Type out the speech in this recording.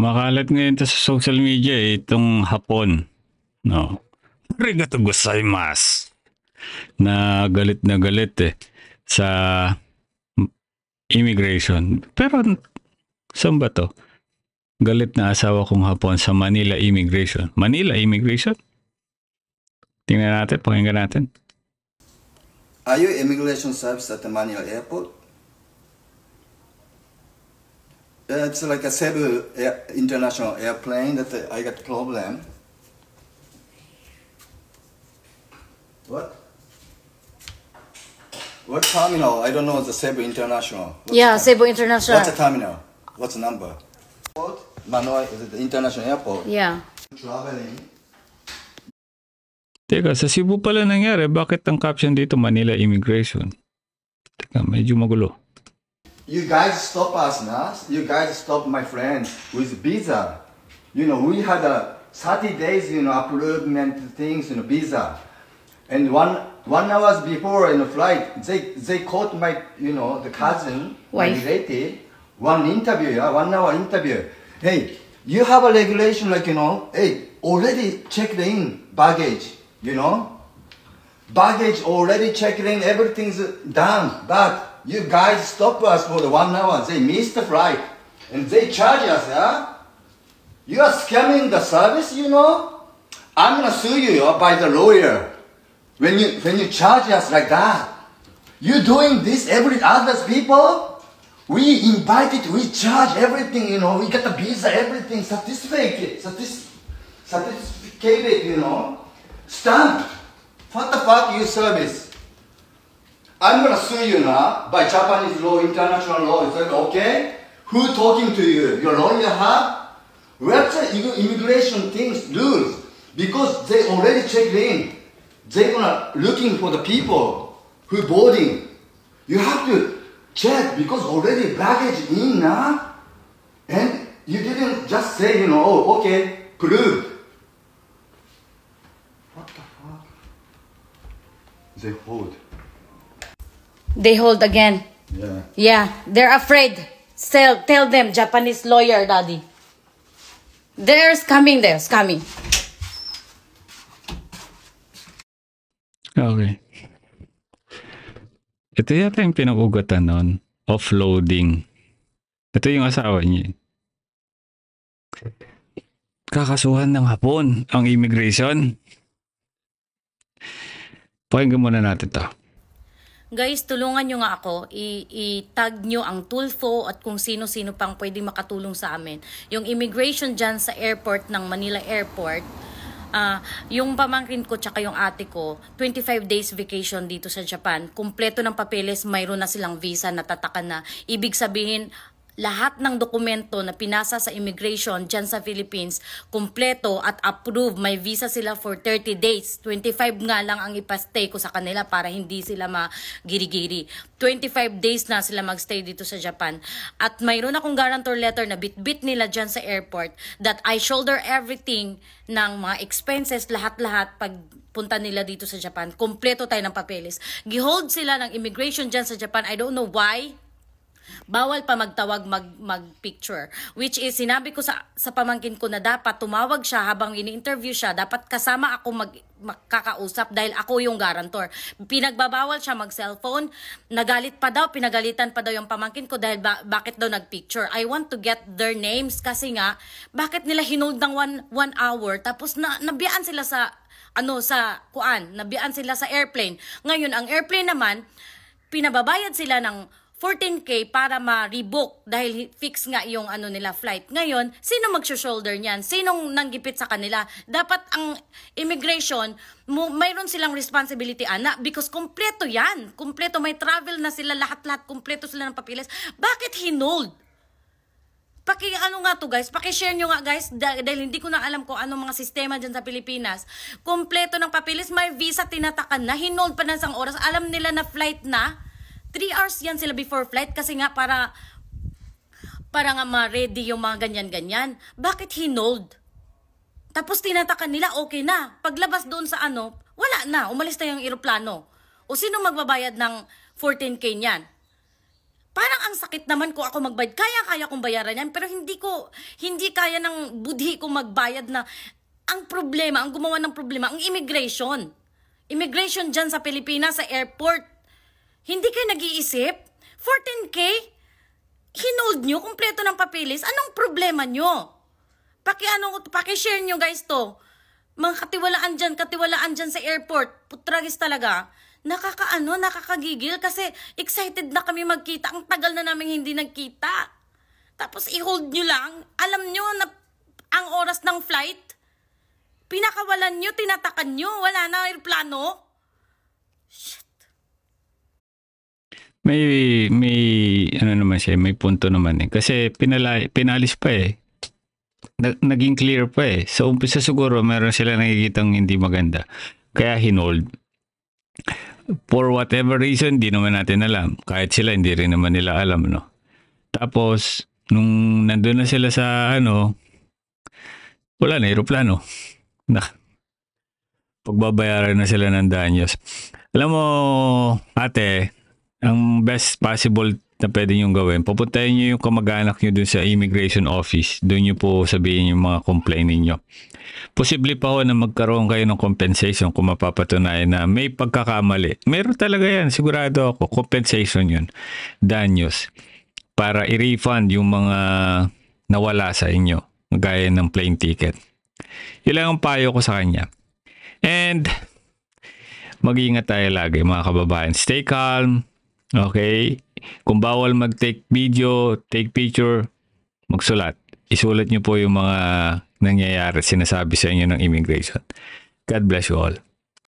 Kumakalat ngayon to sa social media itong hapon. No. Arigato gozaimasu. Na galit sa immigration. Pero saan ba to? Galit na asawa kong hapon sa Manila immigration. Manila immigration? Tingnan natin, pakinggan natin. Are you immigration service at the Manila airport? It's like a Cebu international airplane that I got problem. What? What terminal? I don't know the Cebu International. Cebu International. What's the terminal? What's the number? Manoy, is it the international airport? Yeah. Traveling. Teka, sa Cebu pala nangyari. Bakit ang caption dito Manila immigration? Teka, medyo magulo. You guys stop us, nah? You guys stop my friend with visa. You know, we had a 30 days, approvement things, visa. And one hours before in the flight, they caught my, the cousin, my relative, 1 interview, 1 hour interview. Hey, you have a regulation like, hey, already checked in baggage, Baggage already checked in, everything's done. But you guys stop us for the 1 hour. They missed the flight. And they charge us, yeah? You are scamming the service, I'm gonna sue you by the lawyer. When you charge us like that, you doing this every other people. We invited, we charge everything, we got the visa, everything, certificate, stamp. What the fuck you service? I'm gonna sue you now by Japanese law, international law. Is that okay? Who talking to you? Your lawyer have? What's the immigration things rules? Because they already checked in. They're gonna looking for the people who boarding. You have to check because already baggage in now. And you didn't just say, oh, okay, prove. What the fuck? They hold. They hold again. Yeah. Yeah, they're afraid. Tell them, Japanese lawyer, daddy. They're scamming. Okay. Ito yata yung pinag-ugatan nun. Offloading. Ito yung asawa niya. Kakasuhan ng hapon ang immigration. Pakinggan muna natin to. Guys, tulungan nyo nga ako. I-tag nyo ang Tulfo at kung sino-sino pang pwede makatulong sa amin. Yung immigration dyan sa airport ng Manila Airport, yung pamangkin ko tsaka yung ate ko, 25 days vacation dito sa Japan. Kumpleto ng papeles, mayroon na silang visa, natatakan na. Ibig sabihin, lahat ng dokumento na pinasa sa immigration dyan sa Philippines, kumpleto at approved. May visa sila for 30 days. 25 nga lang ang ipastay ko sa kanila para hindi sila magiri-giri. 25 days na sila magstay dito sa Japan. At mayroon akong guarantor letter na bit-bit nila dyan sa airport that I shoulder everything ng mga expenses, lahat-lahat pag punta nila dito sa Japan. Kumpleto tayo ng papeles. Gihold sila ng immigration dyan sa Japan. I don't know why. Bawal pa magtawag, mag-picture. Which is, sinabi ko sa pamangkin ko na dapat tumawag siya habang ini-interview siya. Dapat kasama ako magkakausap dahil ako yung guarantor. Pinagbabawal siya mag-cellphone. Nagalit pa daw, pinagalitan pa daw yung pamangkin ko dahil bakit daw nag-picture. I want to get their names kasi nga, bakit nila hinold ng one hour tapos nabiyaan sila sa nabiyaan sila sa airplane. Ngayon, ang airplane naman, pinababayad sila ng 14K para ma-rebook dahil fix nga yung nila flight. Ngayon, sino mag-shoulder niyan? Sinong nanggipit sa kanila? Dapat ang immigration, mayroon silang responsibility, anak, because kumpleto yan. Kumpleto, may travel na sila, lahat-lahat, kumpleto sila ng papilis. Bakit hinold? Nga to guys, paki-share nyo nga guys, dahil hindi ko na alam kung anong mga sistema dyan sa Pilipinas. Kumpleto ng papilis, may visa tinatakan na, hinold pa ng isang oras, alam nila na flight na, 3 hours yan sila before flight kasi nga para nga ma-ready yung mga ganyan-ganyan. Bakit hinold? Tapos tinatakan nila, okay na. Paglabas doon sa wala na. Umalis na yung eroplano. O sino magbabayad ng 14K niyan? Parang ang sakit naman ko ako magbayad. Kaya kong bayaran yan, pero hindi kaya ng budhi ko magbayad na. Ang problema, ang gumawa ng problema, ang immigration. Immigration dyan sa Pilipinas, sa airport. Hindi kayo nag-iisip? 14K? Hinold nyo, kumpleto ng papilis. Anong problema nyo? Paki-share nyo guys to. Mga katiwalaan dyan sa airport. Putragis talaga. Nakakagigil kasi excited na kami magkita. Ang tagal na namin hindi nagkita. Tapos i-hold nyo lang. Alam nyo na ang oras ng flight, pinakawalan nyo, tinatakan nyo. Wala na aeroplano. Shit. May ano naman siya, may punto naman eh. Kasi pinalis pa eh. Naging clear pa eh. Sa umpisa siguro meron sila nakikitang hindi maganda. Kaya hinold. For whatever reason, di naman natin alam. Kahit sila, hindi rin naman nila alam, no? Tapos, nung nandun na sila sa wala na aeroplano. Pagbabayaran na sila ng danyos. Alam mo, ate, ang best possible na pwede nyo gawin, pupuntahin nyo yung kamag-anak nyo dun sa immigration office. Doon nyo po sabihin yung mga complaint ninyo. Posible pa ho na magkaroon kayo ng compensation kung mapapatunayan na may pagkakamali. Meron talaga yan, sigurado ako. Compensation yun. Danyos. Para i-refund yung mga nawala sa inyo. Gaya ng plane ticket. Yun lang ang payo ko sa kanya. And mag-iingat tayo lagi mga kababayan. Stay calm. Okay? Kung bawal mag-take video, take picture, magsulat. Isulat nyo po yung mga nangyayari, sinasabi sa inyo ng immigration. God bless you all.